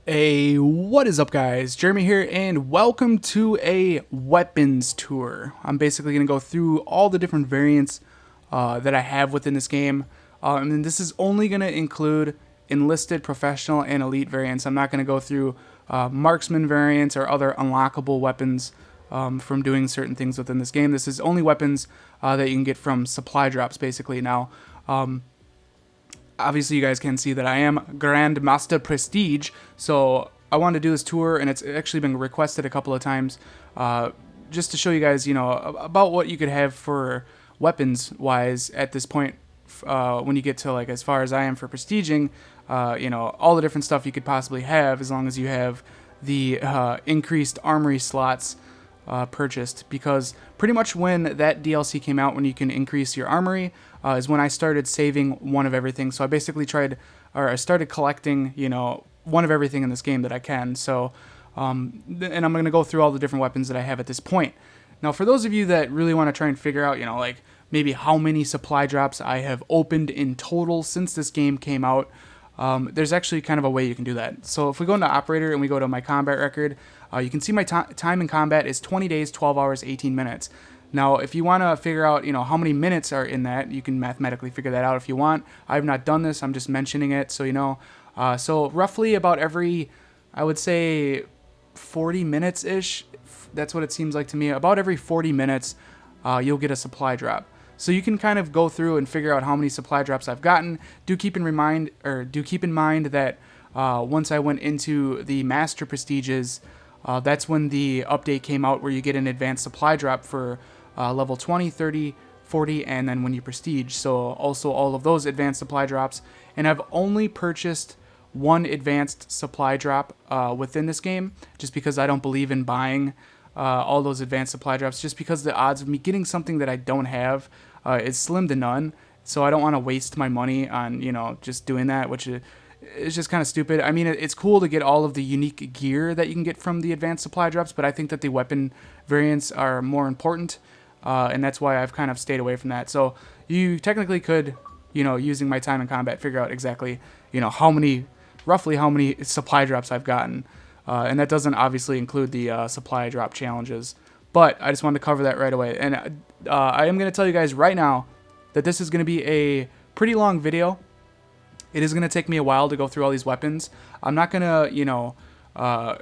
What is up, guys? Jeremy here, and welcome to a weapons tour. I'm basically going to go through all the different variants that I have within this game, and then this is only going to include enlisted, professional, and elite variants. I'm not going to go through marksman variants or other unlockable weapons from doing certain things within this game. This is only weapons that you can get from supply drops, basically. Now, obviously you guys can see that I am Grandmaster Prestige, so I wanted to do this tour, and it's actually been requested a couple of times, just to show you guys, about what you could have for weapons-wise at this point, when you get to, like, as far as I am for prestiging, all the different stuff you could possibly have, as long as you have the increased armory slots purchased, because pretty much when that DLC came out, when you can increase your armory, is when I started saving one of everything. So I basically I started collecting, one of everything in this game that I can. So, and I'm going to go through all the different weapons that I have at this point. Now, for those of you that really want to try and figure out, like maybe how many supply drops I have opened in total since this game came out, there's actually kind of a way you can do that. So if we go into operator and we go to my combat record, you can see my time in combat is 20 days, 12 hours, 18 minutes. Now, if you want to figure out, how many minutes are in that, you can mathematically figure that out if you want. I've not done this. I'm just mentioning it, so you know. So roughly about every, I would say, 40 minutes-ish, that's what it seems like to me. About every 40 minutes, you'll get a supply drop. So you can kind of go through and figure out how many supply drops I've gotten. Do keep in mind that once I went into the Master Prestiges, that's when the update came out where you get an advanced supply drop for level 20, 30, 40, and then when you prestige. So also all of those advanced supply drops. And I've only purchased one advanced supply drop within this game, just because I don't believe in buying all those advanced supply drops, just because the odds of me getting something that I don't have is slim to none. So I don't want to waste my money on, just doing that, which is just kind of stupid. I mean, it's cool to get all of the unique gear that you can get from the advanced supply drops, but I think that the weapon variants are more important, and that's why I've kind of stayed away from that. So you technically could, using my time in combat, figure out exactly, roughly how many supply drops I've gotten. And that doesn't obviously include the supply drop challenges. But I just wanted to cover that right away. And I am going to tell you guys right now that this is going to be a pretty long video. It is going to take me a while to go through all these weapons. I'm not going to,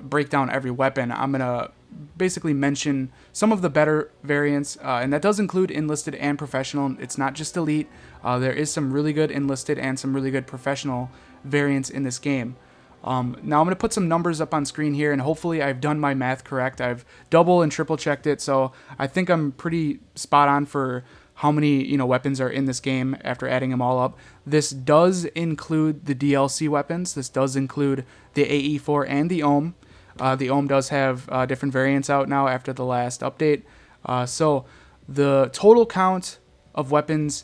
break down every weapon. I'm going to basically mention some of the better variants. And that does include enlisted and professional. It's not just elite. There is some really good enlisted and some really good professional variants in this game. Now I'm going to put some numbers up on screen here, and hopefully I've done my math correct. I've double and triple checked it, so I think I'm pretty spot on for how many weapons are in this game after adding them all up. This does include the DLC weapons. This does include the AE4 and the Ohm. The Ohm does have different variants out now after the last update. So the total count of weapons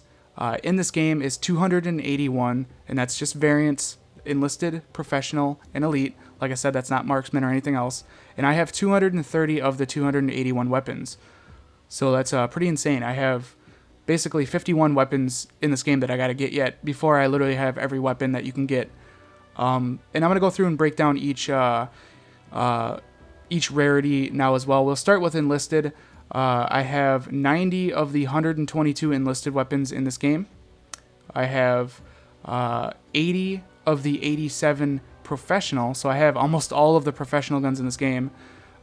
in this game is 281, and that's just variants. Enlisted, professional, and elite. Like I said, that's not marksman or anything else. And I have 230 of the 281 weapons. So that's pretty insane. I have basically 51 weapons in this game that I got to get yet before I literally have every weapon that you can get. And I'm going to go through and break down each rarity now as well. We'll start with enlisted. I have 90 of the 122 enlisted weapons in this game. I have 80 of the 87 professional, so I have almost all of the professional guns in this game.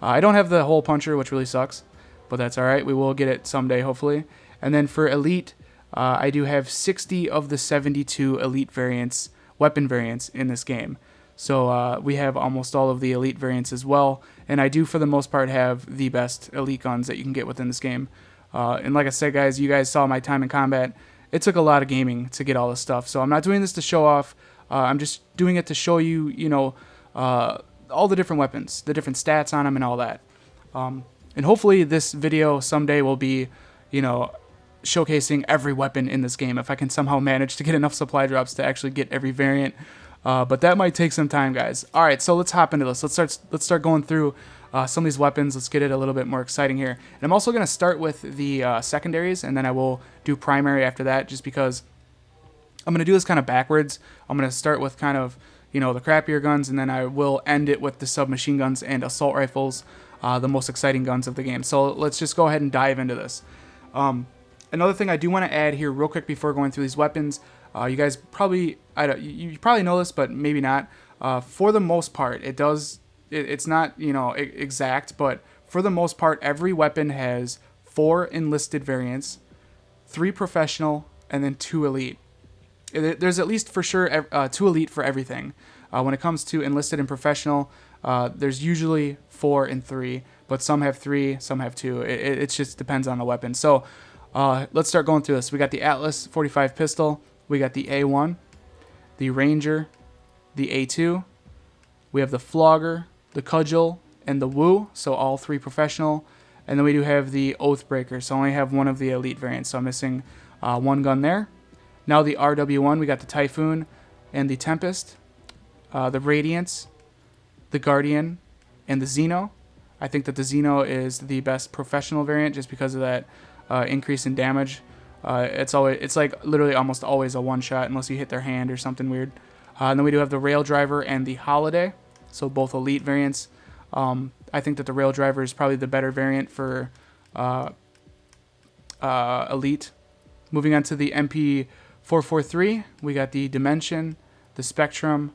I don't have the hole puncher, which really sucks, but that's alright. We will get it someday, hopefully. And then for elite, I do have 60 of the 72 elite variants, weapon variants in this game. So we have almost all of the elite variants as well, and I do for the most part have the best elite guns that you can get within this game. And like I said, guys, you guys saw my time in combat. It took a lot of gaming to get all this stuff, so I'm not doing this to show off. I'm just doing it to show you, all the different weapons, the different stats on them and all that. And hopefully this video someday will be, showcasing every weapon in this game, if I can somehow manage to get enough supply drops to actually get every variant. But that might take some time, guys. All right, so let's hop into this. Let's start going through some of these weapons. Let's get it a little bit more exciting here. And I'm also going to start with the secondaries, and then I will do primary after that, just because I'm going to do this kind of backwards. I'm going to start with kind of, the crappier guns, and then I will end it with the submachine guns and assault rifles, the most exciting guns of the game. So let's just go ahead and dive into this. Another thing I do want to add here real quick before going through these weapons, you guys probably, you probably know this, but maybe not. For the most part, it's not, exact, but for the most part, every weapon has 4 enlisted variants, 3 professional, and then 2 elite. There's at least for sure 2 elite for everything. When it comes to enlisted and professional, there's usually 4 and 3, but some have 3, some have 2. It just depends on the weapon. So let's start going through this. We got the Atlas 45 pistol. We got the A1, the Ranger, the A2. We have the Flogger, the Cudgel, and the Woo. So all 3 professional. And then we do have the Oathbreaker. So I only have one of the elite variants. So I'm missing 1 gun there. Now the RW1, we got the Typhoon and the Tempest, the Radiance, the Guardian, and the Xeno. I think that the Xeno is the best professional variant just because of that increase in damage. It's like literally almost always a one-shot unless you hit their hand or something weird. And then we do have the Rail Driver and the Holiday, so both elite variants. I think that the Rail Driver is probably the better variant for elite. Moving on to the MP443, we got the Dimension, the Spectrum,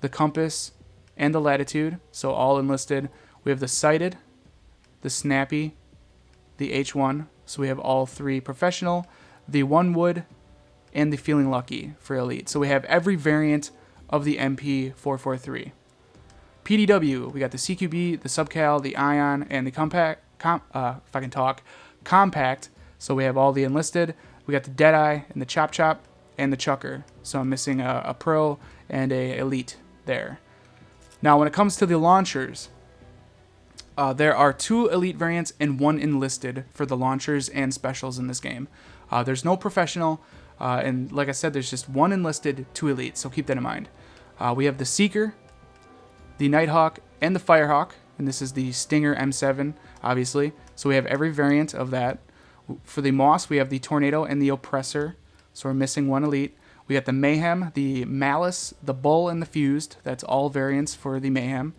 the Compass, and the Latitude, so all enlisted. We have the Sighted, the Snappy, the H1, so we have all 3 professional, the One Wood, and the Feeling Lucky for elite. So we have every variant of the MP443. PDW, we got the CQB, the Subcal, the Ion, and the Compact. So we have all the enlisted. We got the Deadeye and the Chop Chop and the Chucker. So I'm missing a Pro and a Elite there. Now when it comes to the launchers, there are 2 elite variants and 1 enlisted for the launchers and specials in this game. There's no professional, and like I said, there's just 1 enlisted, 2 elite, so keep that in mind. We have the Seeker, the Nighthawk, and the Firehawk, and this is the Stinger M7, obviously. So we have every variant of that. For the Moss, we have the Tornado and the Oppressor, so we're missing 1 elite. We got the Mayhem, the Malice, the Bull, and the Fused. That's all variants for the Mayhem.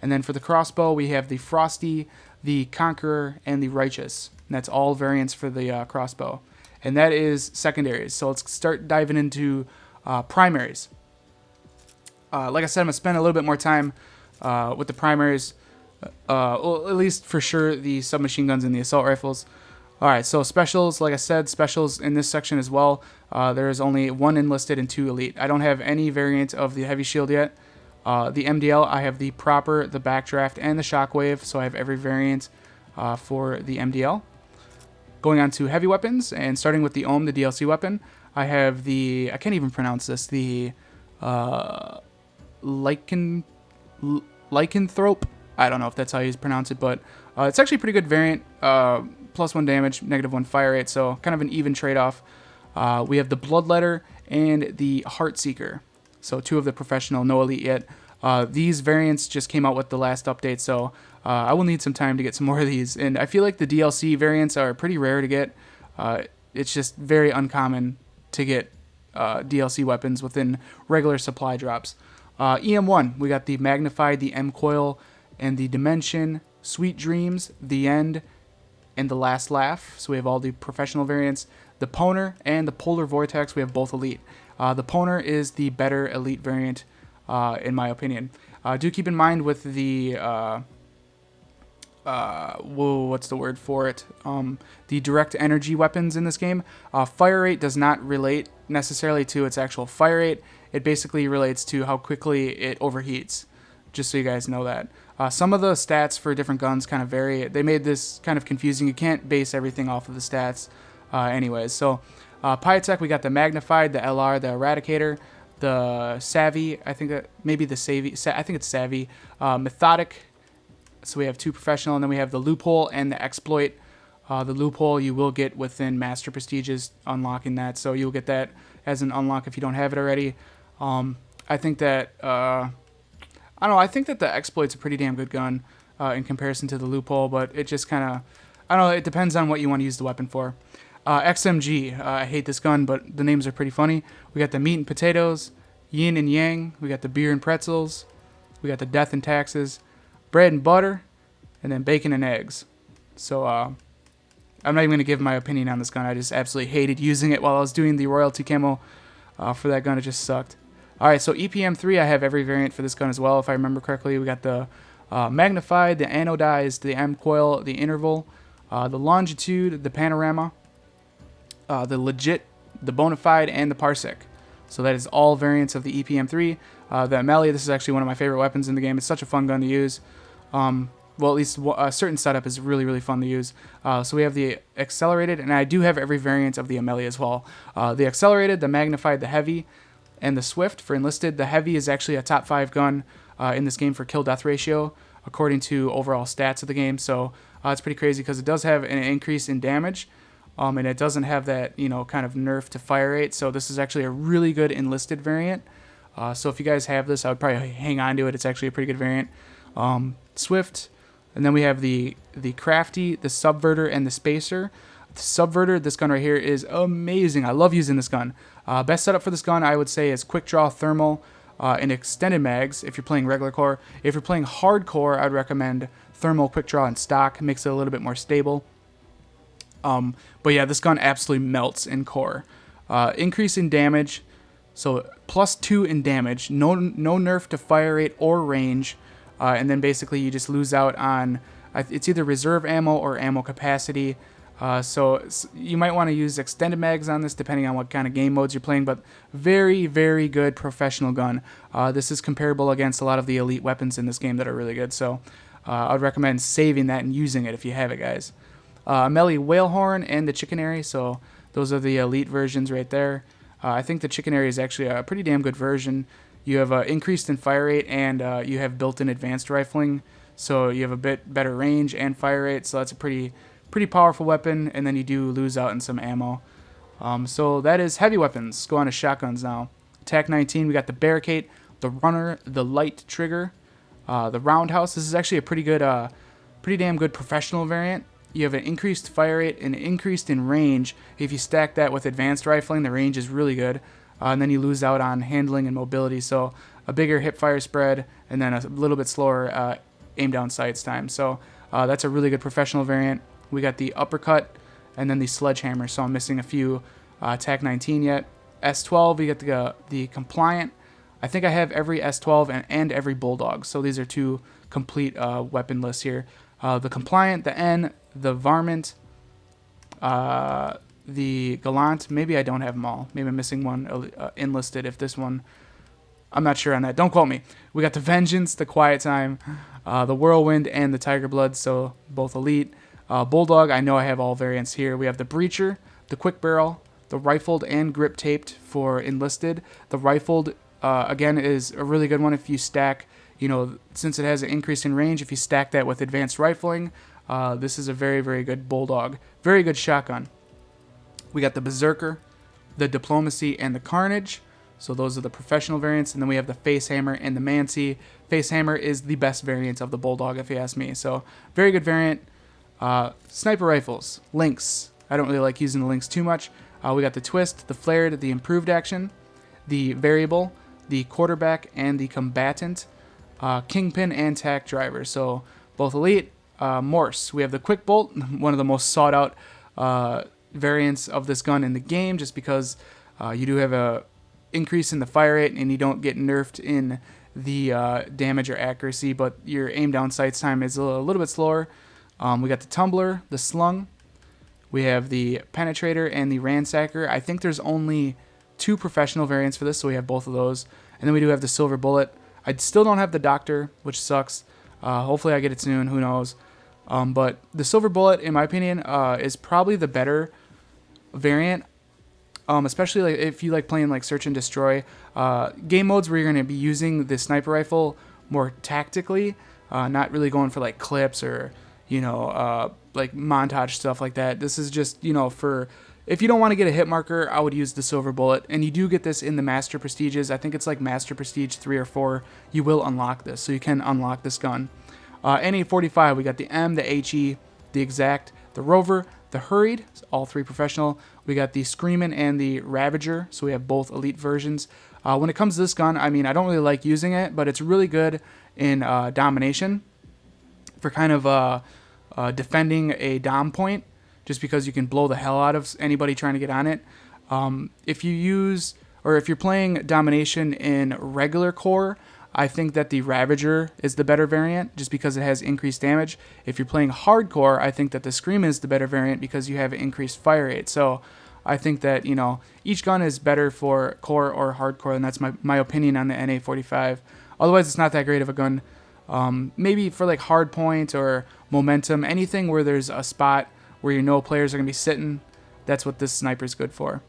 And then for the Crossbow, we have the Frosty, the Conqueror, and the Righteous. And that's all variants for the Crossbow. And that is secondaries. So let's start diving into primaries. Like I said, I'm going to spend a little bit more time with the primaries. Well, at least for sure the submachine guns and the assault rifles. Alright, so specials, like I said, specials in this section as well. There is only 1 enlisted and 2 elite. I don't have any variant of the heavy shield yet. The MDL, I have the Proper, the Backdraft, and the Shockwave, so I have every variant for the MDL. Going on to heavy weapons, and starting with the Ohm, the DLC weapon, I have the, I can't even pronounce this, the Lycanthrope. I don't know if that's how you pronounce it, but it's actually a pretty good variant. +1 damage, -1 fire rate, so kind of an even trade-off. We have the Bloodletter and the Heartseeker. So 2 of the professional, no elite yet. These variants just came out with the last update, so I will need some time to get some more of these. And I feel like the DLC variants are pretty rare to get. It's just very uncommon to get DLC weapons within regular supply drops. EM1, we got the Magnified, the M-Coil, and the Dimension, Sweet Dreams, The End, and the Last Laugh. So we have all the professional variants. The Poner and the Polar Vortex, we have both elite. The Poner is the better elite variant, in my opinion. Do keep in mind with the, what's the word for it? The direct energy weapons in this game. Fire rate does not relate necessarily to its actual fire rate. It basically relates to how quickly it overheats, just so you guys know that. Some of the stats for different guns kind of vary. They made this kind of confusing. You can't base everything off of the stats anyways. So Pyotech, we got the Magnified, the LR, the Eradicator, the Savvy, I think that maybe the Savvy, I think it's Savvy, Methodic. So we have 2 professional, and then we have the Loophole and the Exploit. The Loophole you will get within Master Prestiges, unlocking that, so you'll get that as an unlock if you don't have it already. I think that I don't know. I think that the Exploit's a pretty damn good gun in comparison to the Loophole, but it just kind of, I don't know. It depends on what you want to use the weapon for. XMG, I hate this gun, but the names are pretty funny. We got the Meat and Potatoes, yin and yang. We got the beer and pretzels. We got the death and taxes, bread and butter, and then bacon and eggs. So I'm not even going to give my opinion on this gun. I just absolutely hated using it while I was doing the royalty camo for that gun. It just sucked. All right, so EPM3, I have every variant for this gun as well, if I remember correctly. We got the magnified, the anodized, the M coil, the interval, the longitude, the panorama, the legit, the bona fide, and the parsec. So that is all variants of the EPM3. The Amelia, this is actually one of my favorite weapons in the game. It's such a fun gun to use. Well, at least a certain setup is really, really fun to use. So we have the accelerated, and I do have every variant of the Amelia as well. The accelerated, the magnified, the heavy, and the swift. For enlisted, the heavy is actually a top 5 gun in this game for kill-death ratio, according to overall stats of the game. So it's pretty crazy because it does have an increase in damage. And it doesn't have that, kind of nerf to fire rate. So this is actually a really good enlisted variant. So if you guys have this, I would probably hang on to it. It's actually a pretty good variant. Swift. And then we have the crafty, the subverter, and the spacer. The subverter, this gun right here, is amazing. I love using this gun. Best setup for this gun, I would say, is quick draw thermal and extended mags if you're playing regular core. If you're playing hardcore, I'd recommend thermal, quick draw, and stock. It makes it a little bit more stable. But yeah, this gun absolutely melts in core. Increase in damage, so +2 in damage, no nerf to fire rate or range, and then basically you just lose out on, it's either reserve ammo or ammo capacity. So you might want to use extended mags on this depending on what kind of game modes you're playing, but very, very good professional gun. This is comparable against a lot of the elite weapons in this game that are really good, so I would recommend saving that and using it if you have it, guys. Melee Whalehorn and the Chickenary, so those are the elite versions right there. I think the Chickenary is actually a pretty damn good version. You have increased in fire rate, and you have built-in advanced rifling, so you have a bit better range and fire rate, so that's a pretty powerful weapon, and then you do lose out in some ammo. So that is heavy weapons. Let's go on to shotguns now. TAC 19, we got the Barricade, the Runner, the Light Trigger, the Roundhouse. This is actually a pretty damn good professional variant. You have an increased fire rate and increased in range. If you stack that with advanced rifling, the range is really good. And then you lose out on handling and mobility. So a bigger hip fire spread and then a little bit slower aim down sights time. So that's a really good professional variant. We got the Uppercut and then the Sledgehammer. So I'm missing a few TAC 19 yet. S12, we got the Compliant. I think I have every S12 and every Bulldog. So these are 2 complete weapon lists here. The Compliant, the N, the Varmint, the Gallant. Maybe I don't have them all. Maybe I'm missing one enlisted. If this one, I'm not sure on that. Don't quote me. We got the Vengeance, the Quiet Time, the Whirlwind, and the Tiger Blood. So both elite. Bulldog, I know I have all variants here. We have the Breacher, the Quick Barrel, the Rifled and Grip Taped for enlisted. The Rifled, again, is a really good one if you stack, since it has an increase in range, if you stack that with advanced rifling, this is a very, very good Bulldog. Very good shotgun. We got the Berserker, the Diplomacy, and the Carnage. So those are the professional variants. And then we have the Face Hammer and the Mancy. Face Hammer is the best variant of the Bulldog, if you ask me. So very good variant. Sniper rifles, Lynx. I don't really like using the Lynx too much. We got the Twist, the Flared, the Improved Action, the Variable, the Quarterback, and the Combatant. Kingpin and TAC Driver. So both elite. Morse. We have the Quick Bolt, one of the most sought out variants of this gun in the game, just because you do have a increase in the fire rate and you don't get nerfed in the damage or accuracy, but your aim down sights time is a little bit slower. We got the Tumbler, the Slung. We have the Penetrator and the Ransacker. I think there's only 2 professional variants for this, so we have both of those. And then we do have the Silver Bullet. I still don't have the Doctor, which sucks. Hopefully I get it soon, who knows. But the Silver Bullet, in my opinion, is probably the better variant, especially if you like playing Search and Destroy. Game modes where you're going to be using the sniper rifle more tactically, not really going for clips or, montage stuff like that. This is just, for... If you don't want to get a hit marker, I would use the Silver Bullet. And you do get this in the Master Prestiges. I think it's Master Prestige 3 or 4. You will unlock this, so you can unlock this gun. NA45, we got the M, the HE, the Exact, the Rover, the Hurried, all 3 professional. We got the Screamin' and the Ravager, so we have both elite versions. When it comes to this gun, I mean, I don't really like using it, but it's really good in domination for kind of defending a dom point, just because you can blow the hell out of anybody trying to get on it. If you're playing domination in regular core, I think that the Ravager is the better variant, just because it has increased damage. If you're playing hardcore, I think that the Scream is the better variant because you have increased fire rate. So I think that, each gun is better for core or hardcore, and that's my opinion on the NA45. Otherwise, it's not that great of a gun. Maybe for like hard point or momentum, anything where there's a spot where players are going to be sitting, that's what this sniper is good for.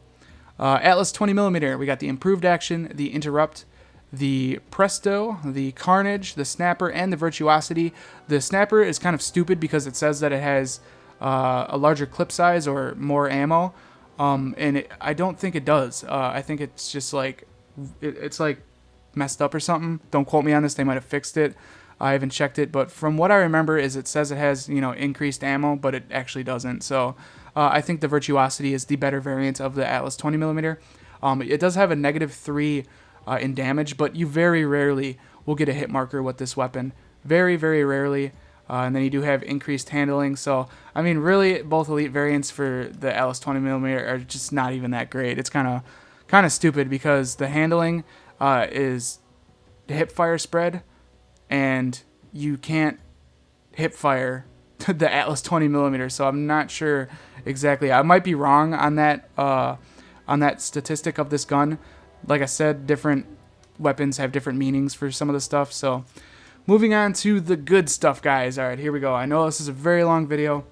Atlas 20mm, we got the improved action, the interrupt, the presto, the carnage, the snapper, and the virtuosity. The snapper is kind of stupid because it says that it has a larger clip size or more ammo, and I don't think it does. I think it's just like it's like messed up or something. Don't quote me on this. They might have fixed it. I haven't checked it, but from what I remember is it says it has increased ammo, but it actually doesn't. So I think the virtuosity is the better variant of the Atlas 20mm. It does have a -3 in damage, but you very rarely will get a hit marker with this weapon. Very, very rarely. And then you do have increased handling. So, I mean, really, both elite variants for the Atlas 20mm are just not even that great. It's kind of stupid because the handling is the hip fire spread, and you can't hip fire the Atlas 20mm. So I'm not sure exactly. I might be wrong on that statistic of this gun. Like I said, different weapons have different meanings for some of the stuff. So moving on to the good stuff, guys. All right, here we go. I know this is a very long video,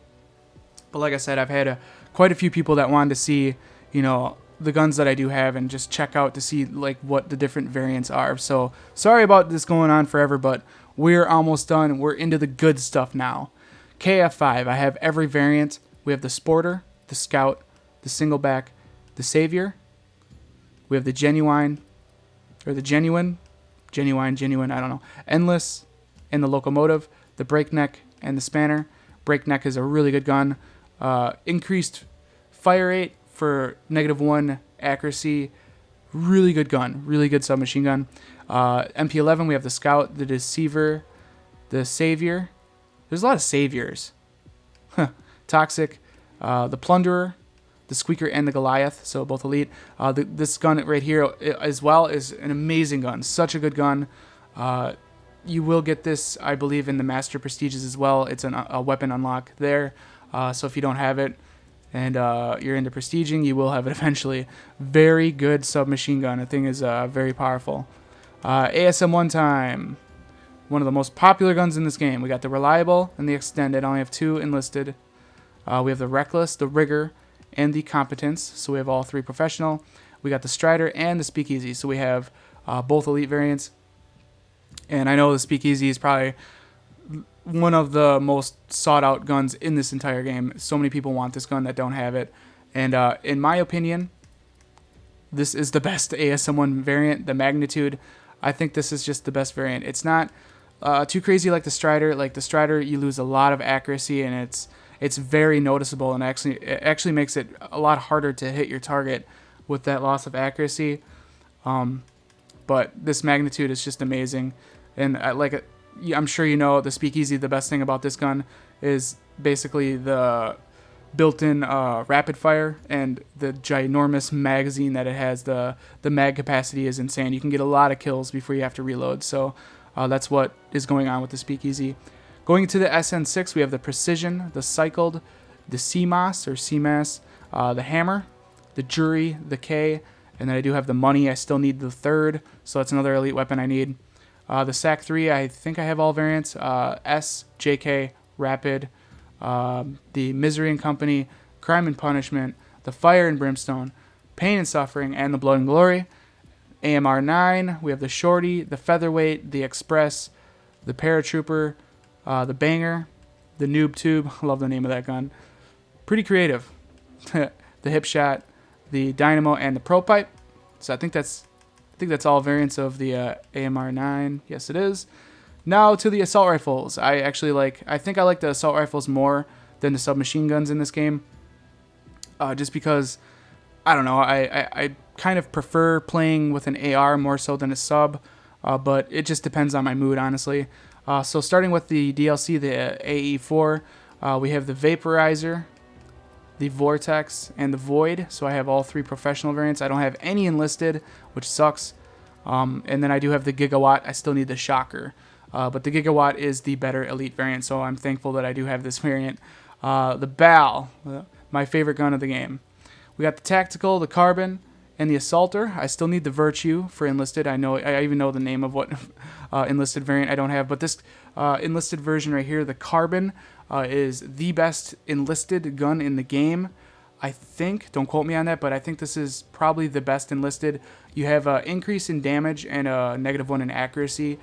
but like I said, I've had quite a few people that wanted to see, the guns that I do have and just check out to see like what the different variants are. So sorry about this going on forever, but we're almost done. We're into the good stuff now. KF5, I have every variant. We have the Sporter, the Scout, the Singleback, the Savior. We have the Genuine, I don't know, Endless, and the Locomotive, the Breakneck, and the Spanner. Breakneck is a really good gun. Increased fire rate for -1 accuracy. Really good gun. Really good submachine gun. MP11, we have the Scout, the Deceiver, the Savior. There's a lot of Saviors. Toxic, the Plunderer, the Squeaker, and the Goliath, so both elite. This gun right here as well is an amazing gun. Such a good gun. You will get this, I believe, in the Master Prestiges as well. It's a weapon unlock there. So if you don't have it and you're into prestiging, you will have it eventually. Very good submachine gun. The thing is very powerful. ASM one time. One of the most popular guns in this game. We got the Reliable and the Extended. I only have 2 enlisted. We have the Reckless, the Rigor, and the Competence. So we have all 3 professional. We got the Strider and the Speakeasy. So we have both elite variants. And I know the Speakeasy is probably one of the most sought out guns in this entire game. So many people want this gun that don't have it. And in my opinion, this is the best ASM1 variant. The Magnitude, I think this is just the best variant. It's not too crazy like the Strider. Like the Strider, you lose a lot of accuracy, and it's very noticeable, and it actually makes it a lot harder to hit your target with that loss of accuracy. But this Magnitude is just amazing, and I'm sure you know the Speakeasy. The best thing about this gun is basically the built-in rapid fire and the ginormous magazine that it has. The mag capacity is insane. You can get a lot of kills before you have to reload. So that's what is going on with the Speakeasy. Going to the SN6, we have the Precision, the Cycled, the CMOS or CMAS, the Hammer, the Jury, the K, and then I do have the Money. I still need the 3rd, so that's another elite weapon I need. The SAC-3, I think I have all variants. S, JK, Rapid, the Misery and Company, Crime and Punishment, the Fire and Brimstone, Pain and Suffering, and the Blood and Glory. AMR-9, we have the Shorty, the Featherweight, the Express, the Paratrooper, the Banger, the Noob Tube. I love the name of that gun. Pretty creative. The Hip Shot, the Dynamo, and the Pro Pipe. So I think that's all variants of the AMR-9. Yes, it is. Now to the assault rifles. I think I like the assault rifles more than the submachine guns in this game. Just because, I don't know, I kind of prefer playing with an AR more so than a sub, but it just depends on my mood, honestly. So starting with the DLC, the AE4, we have the Vaporizer, the Vortex, and the Void. So I have all 3 professional variants. I don't have any enlisted, which sucks. And then I do have the Gigawatt. I still need the Shocker. But the Gigawatt is the better elite variant, so I'm thankful that I do have this variant. The BAL, my favorite gun of the game. We got the Tactical, the Carbon, and the Assaulter. I still need the Virtue for enlisted. I even know the name of what enlisted variant I don't have, but this enlisted version right here, the Carbon, is the best enlisted gun in the game. I think, don't quote me on that, but I think this is probably the best enlisted. You have an increase in damage and a -1 in accuracy.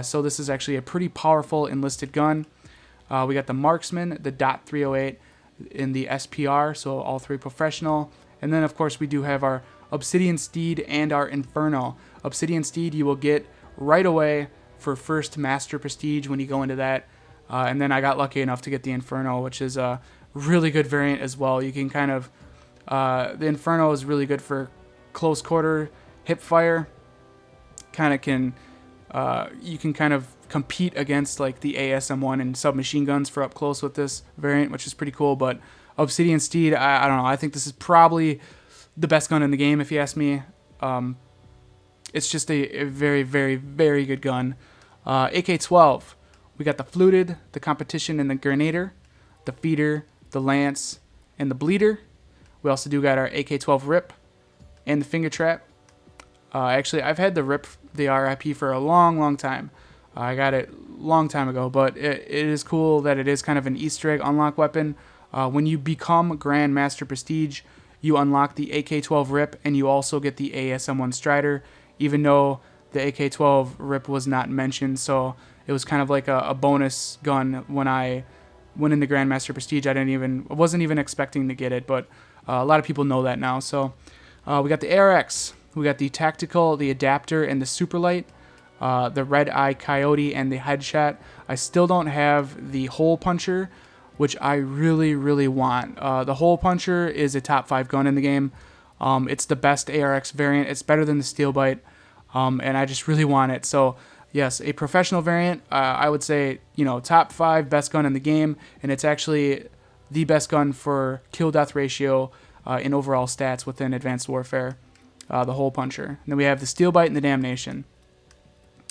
So this is actually a pretty powerful enlisted gun. We got the Marksman, the .308, in the SPR, so all 3 professional. And then, of course, we do have our Obsidian Steed and our Inferno. Obsidian Steed you will get right away for first Master Prestige when you go into that. And then I got lucky enough to get the Inferno, which is a really good variant as well. You can kind of... the Inferno is really good for close quarter hip fire. Kind of can... you can kind of compete against like the ASM1 and submachine guns for up close with this variant, which is pretty cool. But Obsidian Steed, I don't know. I think this is probably the best gun in the game, if you ask me. It's just a very, very, very good gun. AK-12. We got the Fluted, the Competition, and the Grenadier, the Feeder, the Lance, and the Bleeder. We also do got our AK-12 RIP and the Finger Trap. Actually, I've had the RIP, the RIP, for a long, long time. I got it a long time ago, but it is cool that it is kind of an Easter egg unlock weapon. When you become Grand Master Prestige, you unlock the AK-12 RIP, and you also get the ASM1 Strider, even though the AK-12 RIP was not mentioned, so it was kind of like a bonus gun when I went into Grand Master Prestige. I wasn't even expecting to get it, but a lot of people know that now. So we got the ARX. We got the Tactical, the Adapter, and the Superlight, the Red Eye Coyote, and the Headshot. I still don't have the Hole Puncher, which I really, really want. The Hole Puncher is a top 5 gun in the game. It's the best ARX variant. It's better than the Steel Bite, and I just really want it. So, yes, a professional variant, I would say, top 5 best gun in the game, and it's actually the best gun for kill-death ratio in overall stats within Advanced Warfare. The Hole Puncher. And then we have the Steel Bite and the Damnation.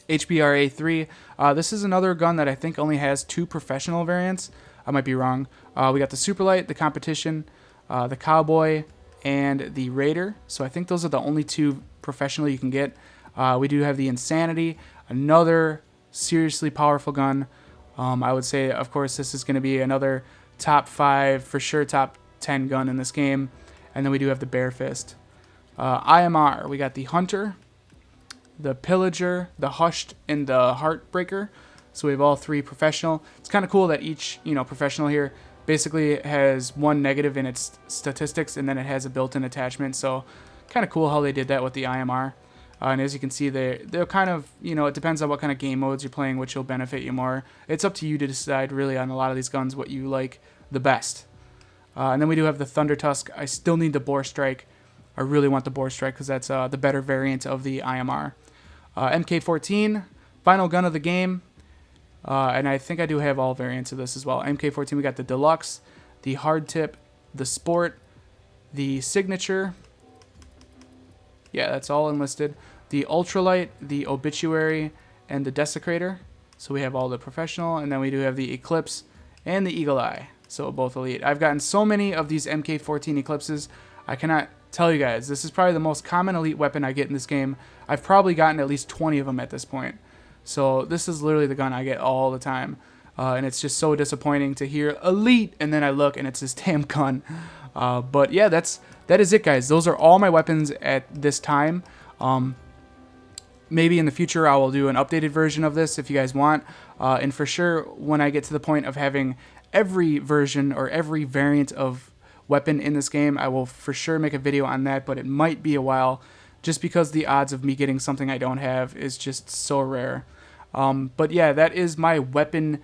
HBRA-3. This is another gun that I think only has 2 professional variants. I might be wrong. We got the Superlight, the Competition, the Cowboy, and the Raider. So I think those are the only 2 professional you can get. We do have the Insanity, another seriously powerful gun. I would say, of course, this is going to be another top 5, for sure top 10 gun in this game. And then we do have the Bare Fist. IMR, we got the Hunter, the Pillager, the Hushed, and the Heartbreaker. So we have all 3 professional. It's kind of cool that each professional here basically has 1 negative in its statistics, and then it has a built-in attachment. So kind of cool how they did that with the IMR. And as you can see, they're kind of, it depends on what kind of game modes you're playing, which will benefit you more. It's up to you to decide really on a lot of these guns what you like the best. And then we do have the Thunder Tusk. I still need the Bore Strike. I really want the Bore Strike because that's the better variant of the IMR. MK14, final gun of the game. And I think I do have all variants of this as well. MK14, we got the Deluxe, the Hard Tip, the Sport, the Signature. Yeah, that's all enlisted. The Ultralight, the Obituary, and the Desecrator. So we have all the professional. And then we do have the Eclipse and the Eagle Eye. So both elite. I've gotten so many of these MK14 Eclipses, I cannot tell you guys. This is probably the most common elite weapon I get in this game. I've probably gotten at least 20 of them at this point. So this is literally the gun I get all the time. And it's just so disappointing to hear elite, and then I look and it's this damn gun. But yeah, that is it, guys. Those are all my weapons at this time. Maybe in the future I will do an updated version of this if you guys want. And for sure, when I get to the point of having every version or every variant of weapon in this game, I will for sure make a video on that, but it might be a while just because the odds of me getting something I don't have is just so rare. But yeah, that is my weapon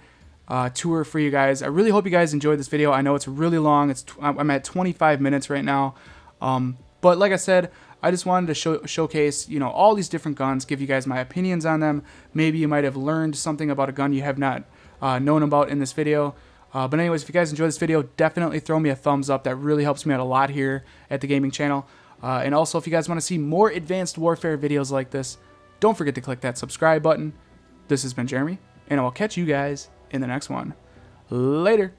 tour for you guys. I really hope you guys enjoyed this video. I know it's really long. I'm at 25 minutes right now. But like I said, I just wanted to showcase, you know, all these different guns, give you guys my opinions on them. Maybe you might have learned something about a gun you have not known about in this video. But anyways, if you guys enjoyed this video, definitely throw me a thumbs up. That really helps me out a lot here at the gaming channel. And also, if you guys want to see more Advanced Warfare videos like this, don't forget to click that subscribe button. This has been Jeremy, and I will catch you guys in the next one. Later.